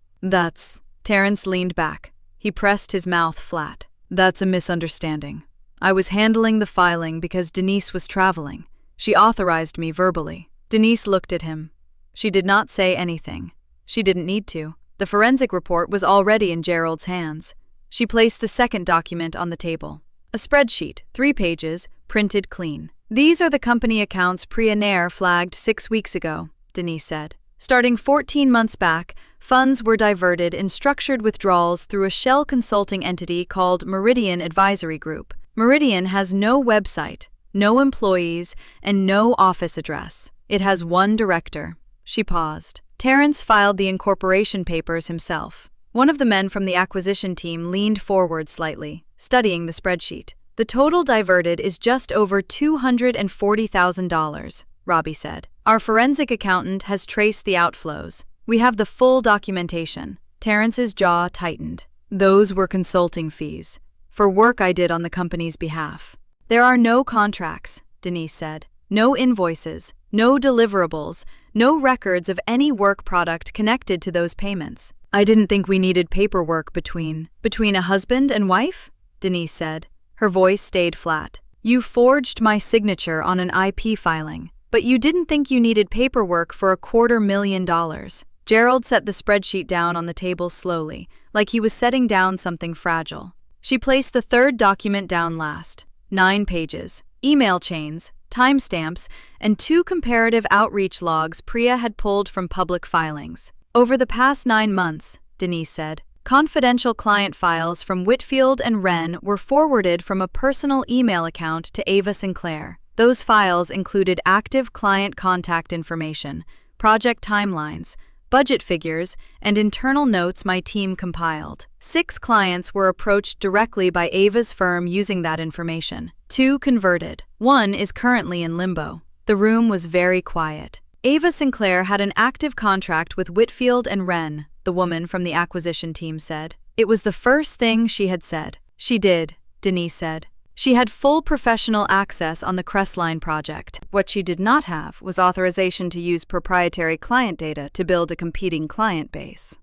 Terrence leaned back. He pressed his mouth flat. That's a misunderstanding. I was handling the filing because Denise was traveling. She authorized me verbally. Denise looked at him. She did not say anything. She didn't need to. The forensic report was already in Gerald's hands. She placed the second document on the table. A spreadsheet, 3 pages, printed clean. These are the company accounts Priya Nair flagged 6 weeks ago, Denise said. Starting 14 months back, funds were diverted in structured withdrawals through a shell consulting entity called Meridian Advisory Group. Meridian has no website, no employees, and no office address. It has one director. She paused. Terrence filed the incorporation papers himself. One of the men from the acquisition team leaned forward slightly, studying the spreadsheet. The total diverted is just over $240,000, Robbie said. Our forensic accountant has traced the outflows. We have the full documentation. Terrence's jaw tightened. Those were consulting fees, for work I did on the company's behalf. There are no contracts, Denise said. No invoices, no deliverables, no records of any work product connected to those payments. I didn't think we needed paperwork between a husband and wife, Denise said. Her voice stayed flat. You forged my signature on an IP filing, but you didn't think you needed paperwork for $250,000. Gerald set the spreadsheet down on the table slowly, like he was setting down something fragile. She placed the third document down last. 9 pages, email chains, timestamps, and 2 comparative outreach logs Priya had pulled from public filings. Over the past 9 months, Denise said, confidential client files from Whitfield and Wren were forwarded from a personal email account to Ava Sinclair. Those files included active client contact information, project timelines, budget figures, and internal notes my team compiled. 6 clients were approached directly by Ava's firm using that information. 2 converted. 1 is currently in limbo. The room was very quiet. Ava Sinclair had an active contract with Whitfield and Wren, the woman from the acquisition team said. It was the first thing she had said. She did, Denise said. She had full professional access on the Crestline project. What she did not have was authorization to use proprietary client data to build a competing client base.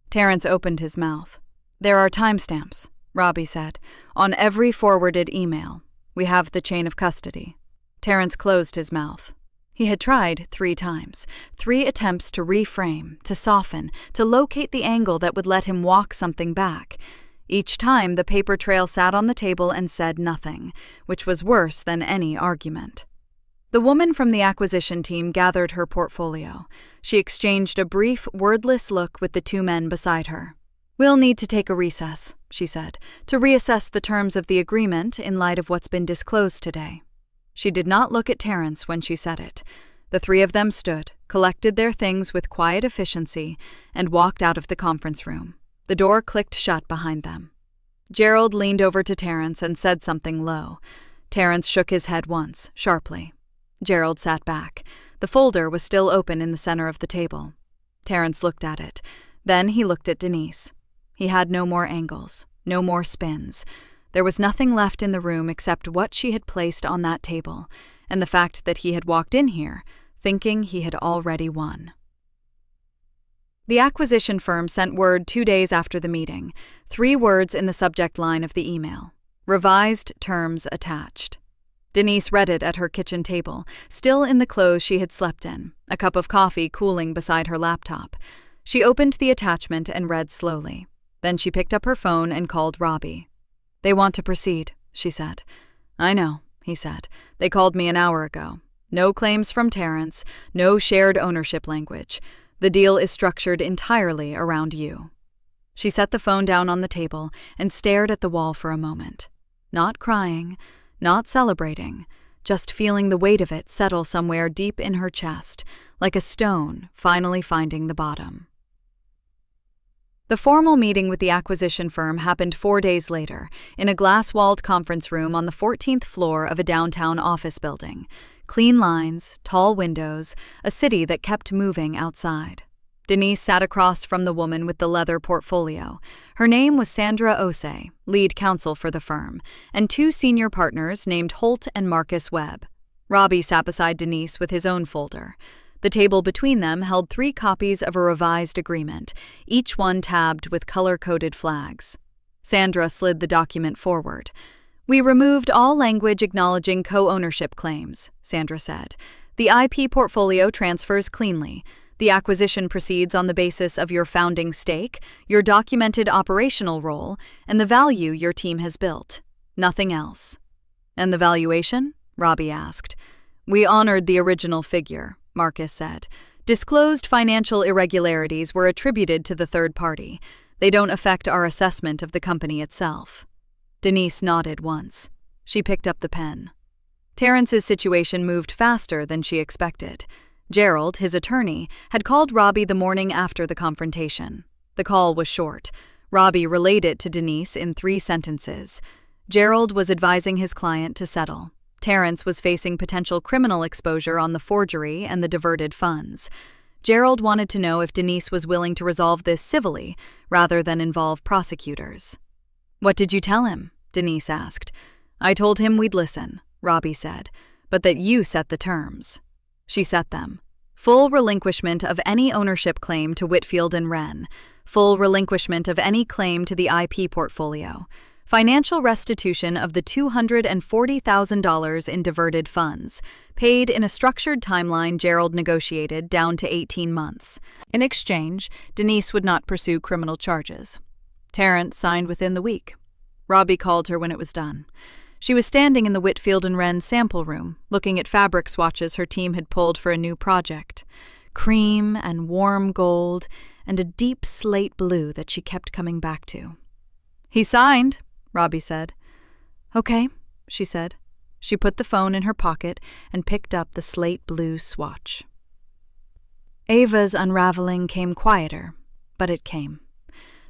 Terrence opened his mouth. There are timestamps, Robbie said, on every forwarded email. We have the chain of custody. Terrence closed his mouth. He had tried 3 times, 3 attempts to reframe, to soften, to locate the angle that would let him walk something back. Each time the paper trail sat on the table and said nothing, which was worse than any argument. The woman from the acquisition team gathered her portfolio. She exchanged a brief, wordless look with the 2 men beside her. We'll need to take a recess, she said, to reassess the terms of the agreement in light of what's been disclosed today. She did not look at Terrence when she said it. The 3 of them stood, collected their things with quiet efficiency, and walked out of the conference room. The door clicked shut behind them. Gerald leaned over to Terrence and said something low. Terrence shook his head once, sharply. Gerald sat back. The folder was still open in the center of the table. Terrence looked at it. Then he looked at Denise. He had no more angles, no more spins. There was nothing left in the room except what she had placed on that table, and the fact that he had walked in here, thinking he had already won. The acquisition firm sent word 2 days after the meeting, 3 words in the subject line of the email. Revised terms attached. Denise read it at her kitchen table, still in the clothes she had slept in, a cup of coffee cooling beside her laptop. She opened the attachment and read slowly. Then she picked up her phone and called Robbie. They want to proceed, she said. I know, he said. They called me an hour ago. No claims from Terrence, no shared ownership language. The deal is structured entirely around you. She set the phone down on the table and stared at the wall for a moment. Not crying, not celebrating, just feeling the weight of it settle somewhere deep in her chest, like a stone finally finding the bottom. The formal meeting with the acquisition firm happened 4 days later, in a glass-walled conference room on the 14th floor of a downtown office building. Clean lines, tall windows, a city that kept moving outside. Denise sat across from the woman with the leather portfolio. Her name was Sandra Osei, lead counsel for the firm, and two senior partners named Holt and Marcus Webb. Robbie sat beside Denise with his own folder. The table between them held 3 copies of a revised agreement, each one tabbed with color-coded flags. Sandra slid the document forward. "We removed all language acknowledging co-ownership claims," Sandra said. "The IP portfolio transfers cleanly. The acquisition proceeds on the basis of your founding stake, your documented operational role, and the value your team has built. Nothing else." "And the valuation?" Robbie asked. "We honored the original figure," Marcus said. "Disclosed financial irregularities were attributed to the third party. They don't affect our assessment of the company itself." Denise nodded once. She picked up the pen. Terrence's situation moved faster than she expected. Gerald, his attorney, had called Robbie the morning after the confrontation. The call was short. Robbie relayed it to Denise in 3 sentences. Gerald was advising his client to settle. Terrence was facing potential criminal exposure on the forgery and the diverted funds. Gerald wanted to know if Denise was willing to resolve this civilly, rather than involve prosecutors. "What did you tell him?" Denise asked. "I told him we'd listen," Robbie said, "but that you set the terms." She set them. Full relinquishment of any ownership claim to Whitfield and Wren. Full relinquishment of any claim to the IP portfolio. Financial restitution of the $240,000 in diverted funds, paid in a structured timeline Gerald negotiated down to 18 months. In exchange, Denise would not pursue criminal charges. Terrence signed within the week. Robbie called her when it was done. She was standing in the Whitfield and Wren sample room, looking at fabric swatches her team had pulled for a new project. Cream and warm gold, and a deep slate blue that she kept coming back to. "He signed," Robbie said. "Okay," she said. She put the phone in her pocket and picked up the slate blue swatch. Ava's unraveling came quieter, but it came.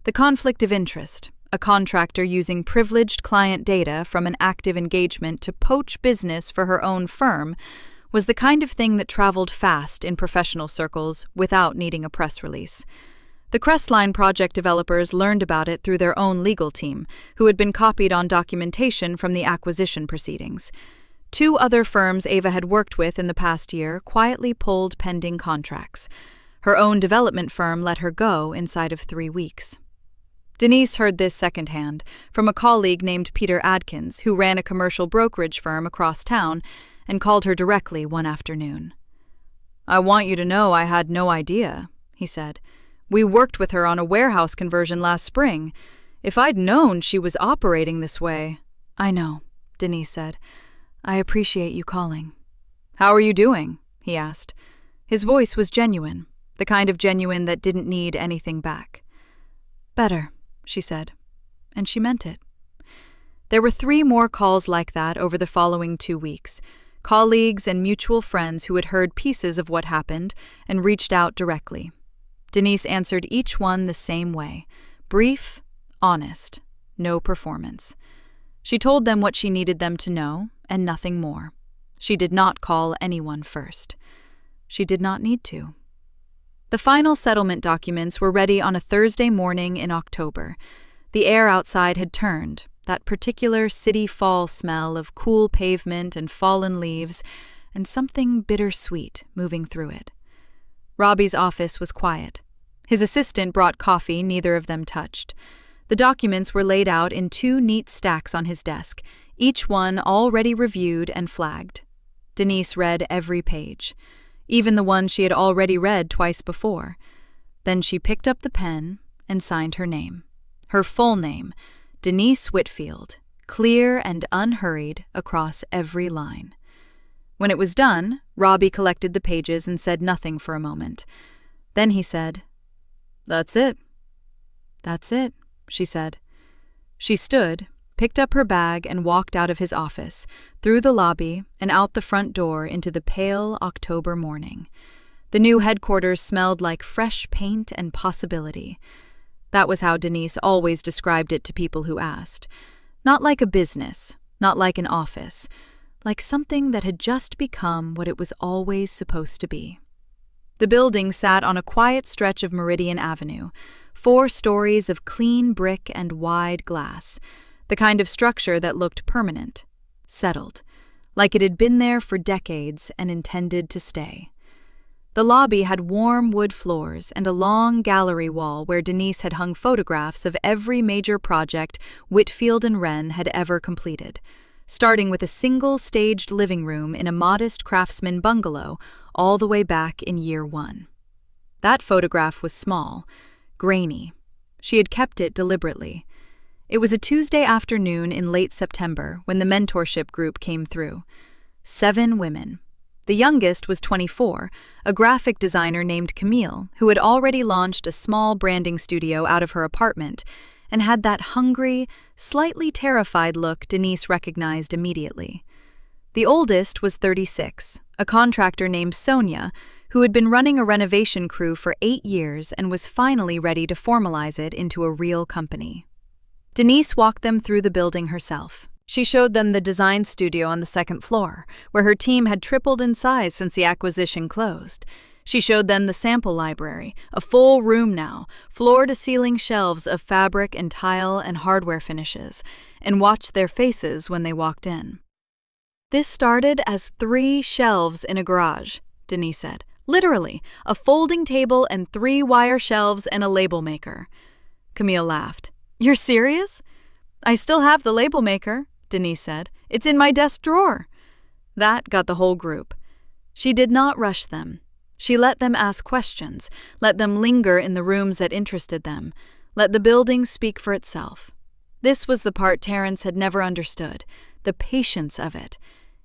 The conflict of interest, a contractor using privileged client data from an active engagement to poach business for her own firm, was the kind of thing that traveled fast in professional circles without needing a press release. The Crestline project developers learned about it through their own legal team, who had been copied on documentation from the acquisition proceedings. 2 other firms Ava had worked with in the past year quietly pulled pending contracts. Her own development firm let her go inside of 3 weeks. Denise heard this secondhand from a colleague named Peter Adkins, who ran a commercial brokerage firm across town, and called her directly one afternoon. "I want you to know I had no idea," he said. "We worked with her on a warehouse conversion last spring. If I'd known she was operating this way—" "I know," Denise said. "I appreciate you calling." "How are you doing?" he asked. His voice was genuine, the kind of genuine that didn't need anything back. "Better," she said, and she meant it. There were 3 more calls like that over the following 2 weeks, colleagues and mutual friends who had heard pieces of what happened and reached out directly. Denise answered each one the same way, brief, honest, no performance. She told them what she needed them to know, and nothing more. She did not call anyone first. She did not need to. The final settlement documents were ready on a Thursday morning in October. The air outside had turned, that particular city fall smell of cool pavement and fallen leaves, and something bittersweet moving through it. Robbie's office was quiet. His assistant brought coffee neither of them touched. The documents were laid out in 2 neat stacks on his desk, each one already reviewed and flagged. Denise read every page, even the one she had already read twice before. Then she picked up the pen and signed her name. Her full name, Denise Whitfield, clear and unhurried across every line. When it was done, Robbie collected the pages and said nothing for a moment. Then he said, "That's it." "That's it," she said. She stood, picked up her bag and walked out of his office, through the lobby and out the front door into the pale October morning. The new headquarters smelled like fresh paint and possibility. That was how Denise always described it to people who asked. Not like a business, not like an office, like something that had just become what it was always supposed to be. The building sat on a quiet stretch of Meridian Avenue, 4 stories of clean brick and wide glass, the kind of structure that looked permanent, settled, like it had been there for decades and intended to stay. The lobby had warm wood floors and a long gallery wall where Denise had hung photographs of every major project Whitfield and Wren had ever completed, starting with a single-staged living room in a modest craftsman bungalow all the way back in year 1. That photograph was small, grainy. She had kept it deliberately. It was a Tuesday afternoon in late September when the mentorship group came through. 7 women. The youngest was 24, a graphic designer named Camille, who had already launched a small branding studio out of her apartment and had that hungry, slightly terrified look Denise recognized immediately. The oldest was 36, a contractor named Sonia, who had been running a renovation crew for 8 years and was finally ready to formalize it into a real company. Denise walked them through the building herself. She showed them the design studio on the 2nd floor, where her team had tripled in size since the acquisition closed. She showed them the sample library, a full room now, floor-to-ceiling shelves of fabric and tile and hardware finishes, and watched their faces when they walked in. "This started as 3 shelves in a garage," Denise said. "Literally, a folding table and 3 wire shelves and a label maker." Camille laughed. "You're serious?" "I still have the label maker," Denise said. "It's in my desk drawer." That got the whole group. She did not rush them. She let them ask questions, let them linger in the rooms that interested them, let the building speak for itself. This was the part Terrence had never understood, the patience of it.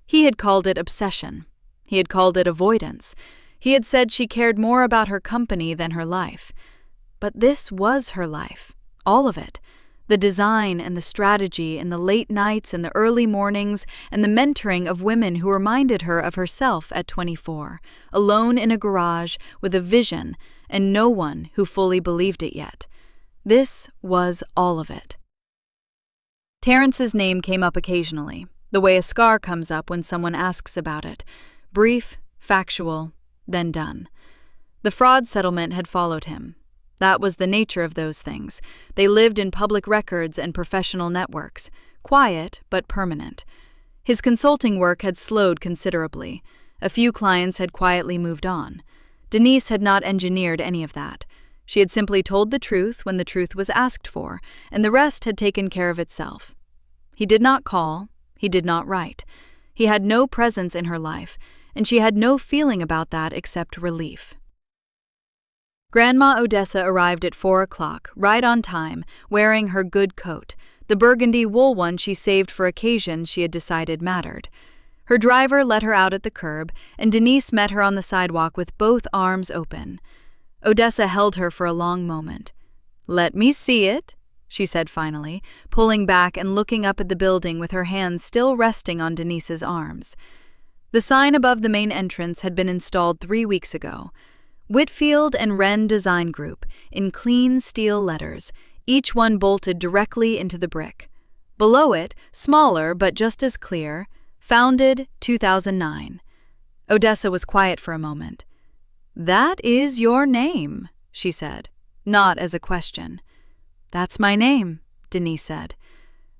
He had called it obsession. He had called it avoidance. He had said she cared more about her company than her life. But this was her life, all of it. The design and the strategy and the late nights and the early mornings and the mentoring of women who reminded her of herself at 24, alone in a garage with a vision and no one who fully believed it yet. This was all of it. Terrence's name came up occasionally, the way a scar comes up when someone asks about it. Brief, factual, then done. The fraud settlement had followed him. That was the nature of those things. They lived in public records and professional networks, quiet but permanent. His consulting work had slowed considerably. A few clients had quietly moved on. Denise had not engineered any of that. She had simply told the truth when the truth was asked for, and the rest had taken care of itself. He did not call. He did not write. He had no presence in her life, and she had no feeling about that except relief. Grandma Odessa arrived at 4 o'clock, right on time, wearing her good coat, the burgundy wool one she saved for occasions she had decided mattered. Her driver let her out at the curb, and Denise met her on the sidewalk with both arms open. Odessa held her for a long moment. "Let me see it," she said finally, pulling back and looking up at the building with her hands still resting on Denise's arms. The sign above the main entrance had been installed 3 weeks ago. Whitfield and Wren Design Group, in clean steel letters, each one bolted directly into the brick. Below it, smaller but just as clear, founded 2009. Odessa was quiet for a moment. "That is your name," she said, not as a question. "That's my name," Denise said.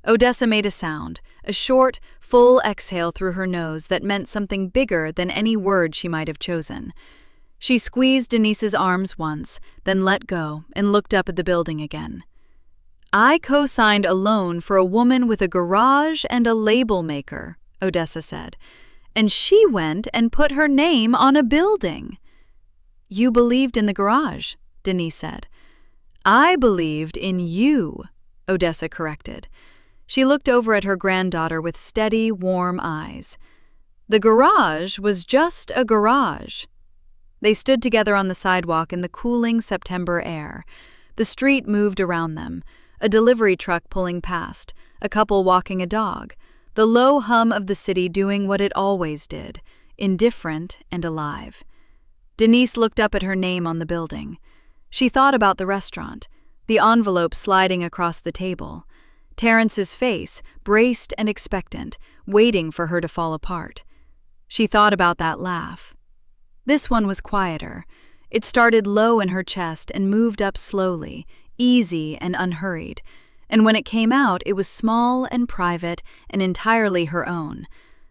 Odessa made a sound, a short, full exhale through her nose that meant something bigger than any word she might have chosen. She squeezed Denise's arms once, then let go and looked up at the building again. "I co-signed a loan for a woman with a garage and a label maker," Odessa said, "and she went and put her name on a building." "You believed in the garage," Denise said. "I believed in you," Odessa corrected. She looked over at her granddaughter with steady, warm eyes. "The garage was just a garage." They stood together on the sidewalk in the cooling September air. The street moved around them, a delivery truck pulling past, a couple walking a dog, the low hum of the city doing what it always did, indifferent and alive. Denise looked up at her name on the building. She thought about the restaurant, the envelope sliding across the table, Terrence's face, braced and expectant, waiting for her to fall apart. She thought about that laugh. This one was quieter, It started low in her chest and moved up slowly, easy and unhurried. And when it came out, it was small and private and entirely her own.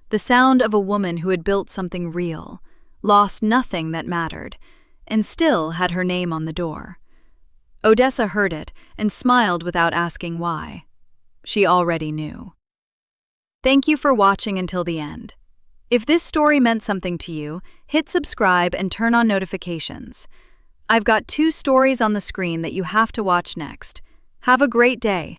The sound of a woman who had built something real, lost nothing that mattered, and still had her name on the door. Odessa heard it and smiled without asking why. She already knew. Thank you for watching until the end. If this story meant something to you, hit subscribe and turn on notifications. I've got 2 stories on the screen that you have to watch next. Have a great day.